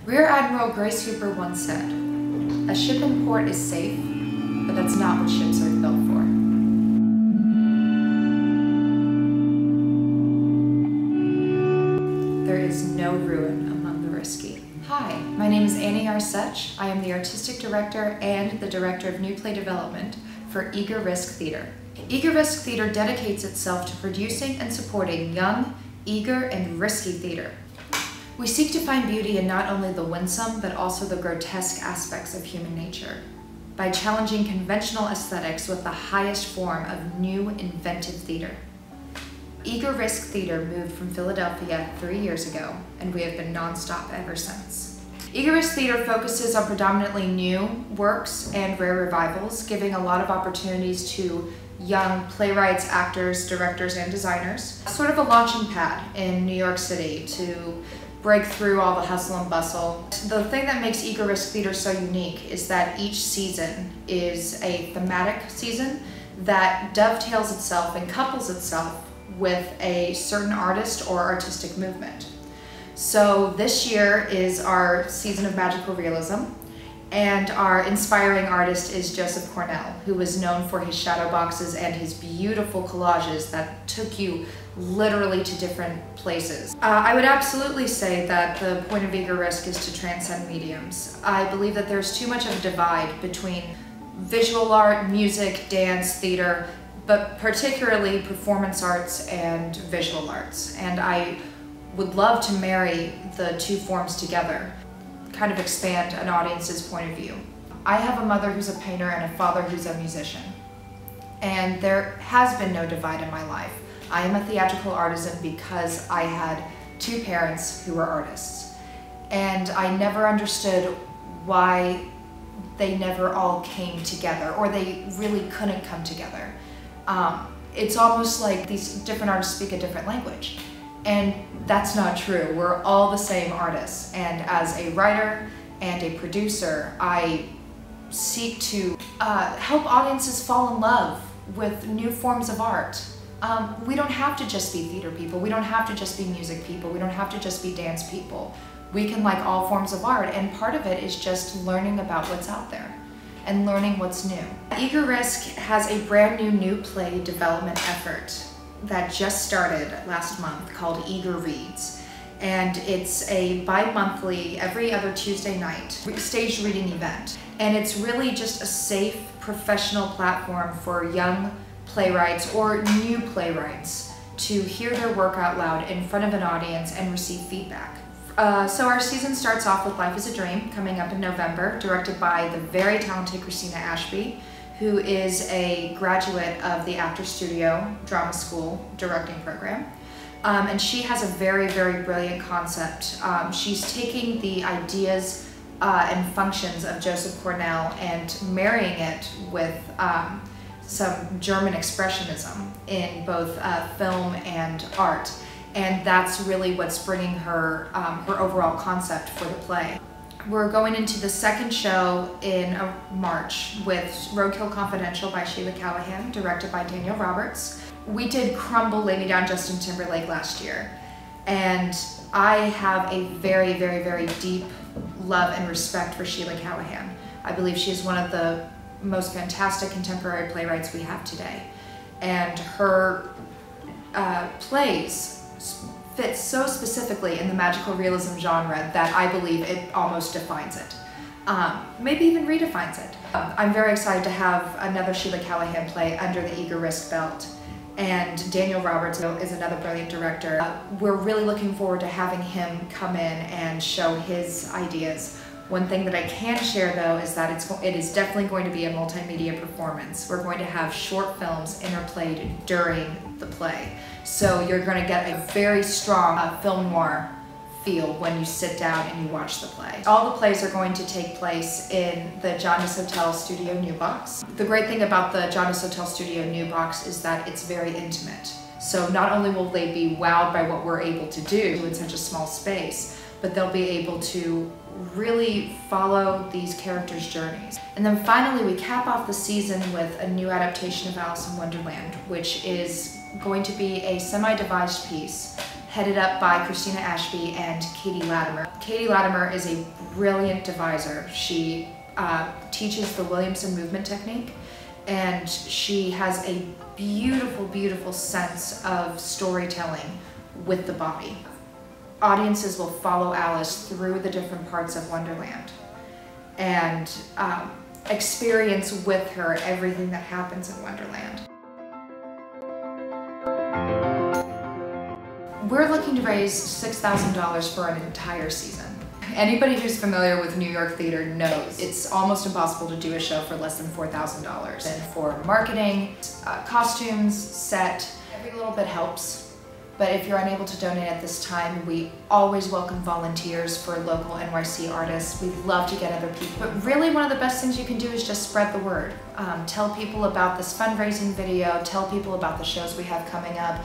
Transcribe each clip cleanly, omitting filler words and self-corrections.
Rear Admiral Grace Hooper once said, "A ship in port is safe, but that's not what ships are built for." There is no ruin among the risky. Hi, my name is Annie Arsuch. I am the Artistic Director and the Director of New Play Development for EagerRisk Theater. EagerRisk Theater dedicates itself to producing and supporting young, eager, and risky theater. We seek to find beauty in not only the winsome, but also the grotesque aspects of human nature, by challenging conventional aesthetics with the highest form of new, inventive theater. EagerRisk Theater moved from Philadelphia 3 years ago, and we have been nonstop ever since. EagerRisk Theater focuses on predominantly new works and rare revivals, giving a lot of opportunities to young playwrights, actors, directors, and designers. Sort of a launching pad in New York City to break through all the hustle and bustle. The thing that makes EagerRisk Theater so unique is that each season is a thematic season that dovetails itself and couples itself with a certain artist or artistic movement. So this year is our season of magical realism, and our inspiring artist is Joseph Cornell, who was known for his shadow boxes and his beautiful collages that took you literally to different places. I would absolutely say that the point of EagerRisk is to transcend mediums. I believe that there's too much of a divide between visual art, music, dance, theater, but particularly performance arts and visual arts. And I would love to marry the two forms together, kind of expand an audience's point of view. I have a mother who's a painter and a father who's a musician, and there has been no divide in my life. I am a theatrical artisan because I had two parents who were artists, and I never understood why they never all came together, or they really couldn't come together. It's almost like these different artists speak a different language. And that's not true. We're all the same artists. And as a writer and a producer, I seek to help audiences fall in love with new forms of art. We don't have to just be theater people. We don't have to just be music people. We don't have to just be dance people. We can like all forms of art, and part of it is just learning about what's out there and learning what's new. EagerRisk has a brand new play development effort that just started last month called Eager Reads. And it's a bi-monthly, every other Tuesday night, staged reading event. And it's really just a safe, professional platform for young playwrights or new playwrights to hear their work out loud in front of an audience and receive feedback. So our season starts off with Life is a Dream, coming up in November, directed by the very talented Christina Ashby, who is a graduate of the Actors Studio Drama School directing program. And she has a very, very brilliant concept. She's taking the ideas and functions of Joseph Cornell and marrying it with some German expressionism in both film and art. And that's really what's bringing her her overall concept for the play. We're going into the second show in March with Roadkill Confidential by Sheila Callahan, directed by Daniel Roberts. We did Crumble, Lay Me Down, Justin Timberlake last year, and I have a very, very, very deep love and respect for Sheila Callahan. I believe she is one of the most fantastic contemporary playwrights we have today, and her plays fits so specifically in the magical realism genre that I believe it almost defines it. Maybe even redefines it. I'm very excited to have another Sheila Callahan play under the EagerRisk belt. And Daniel Roberts is another brilliant director. We're really looking forward to having him come in and show his ideas. One thing that I can share though is that it is definitely going to be a multimedia performance. We're going to have short films interplayed during the play. So you're going to get a very strong film noir feel when you sit down and you watch the play. All the plays are going to take place in the Jaundice Hotel Studio New Box. The great thing about the Jaundice Hotel Studio New Box is that it's very intimate. So not only will they be wowed by what we're able to do in such a small space, but they'll be able to really follow these characters' journeys. And then finally we cap off the season with a new adaptation of Alice in Wonderland, which is going to be a semi-devised piece headed up by Christina Ashby and Katie Latimer. Katie Latimer is a brilliant deviser. She teaches the Williamson movement technique, and she has a beautiful, beautiful sense of storytelling with the body. Audiences will follow Alice through the different parts of Wonderland and experience with her everything that happens in Wonderland. We're looking to raise $6,000 for an entire season. Anybody who's familiar with New York theater knows it's almost impossible to do a show for less than $4,000. And for marketing, costumes, set, every little bit helps. But if you're unable to donate at this time, we always welcome volunteers for local NYC artists. We'd love to get other people. But really one of the best things you can do is just spread the word. Tell people about this fundraising video, tell people about the shows we have coming up.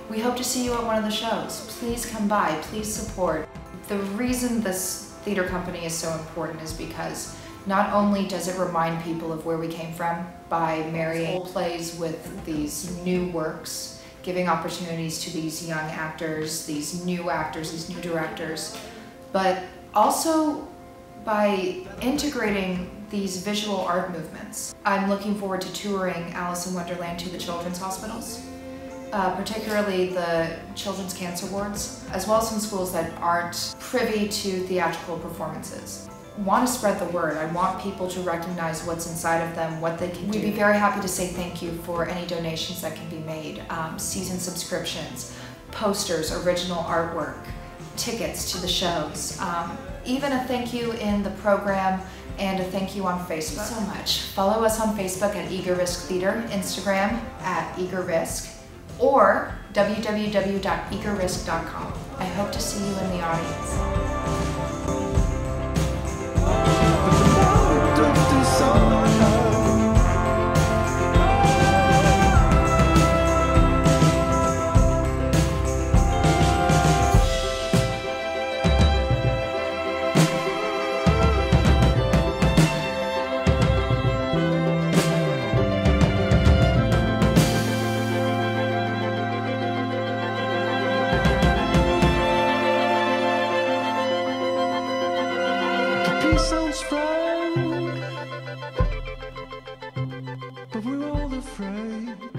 We hope to see you at one of the shows. Please come by, please support. The reason this theater company is so important is because not only does it remind people of where we came from by marrying old plays with these new works, giving opportunities to these young actors, these new directors, but also by integrating these visual art movements. I'm looking forward to touring Alice in Wonderland to the children's hospitals, particularly the children's cancer wards, as well as some schools that aren't privy to theatrical performances. I want to spread the word. I want people to recognize what's inside of them, what they can do. We'd be very happy to say thank you for any donations that can be made. Season subscriptions, posters, original artwork, tickets to the shows, even a thank you in the program and a thank you on Facebook. So much. Follow us on Facebook at EagerRisk Theater, Instagram at EagerRisk, or www.eagerrisk.com. I hope to see you in the audience. Sounds frank, but we're all afraid.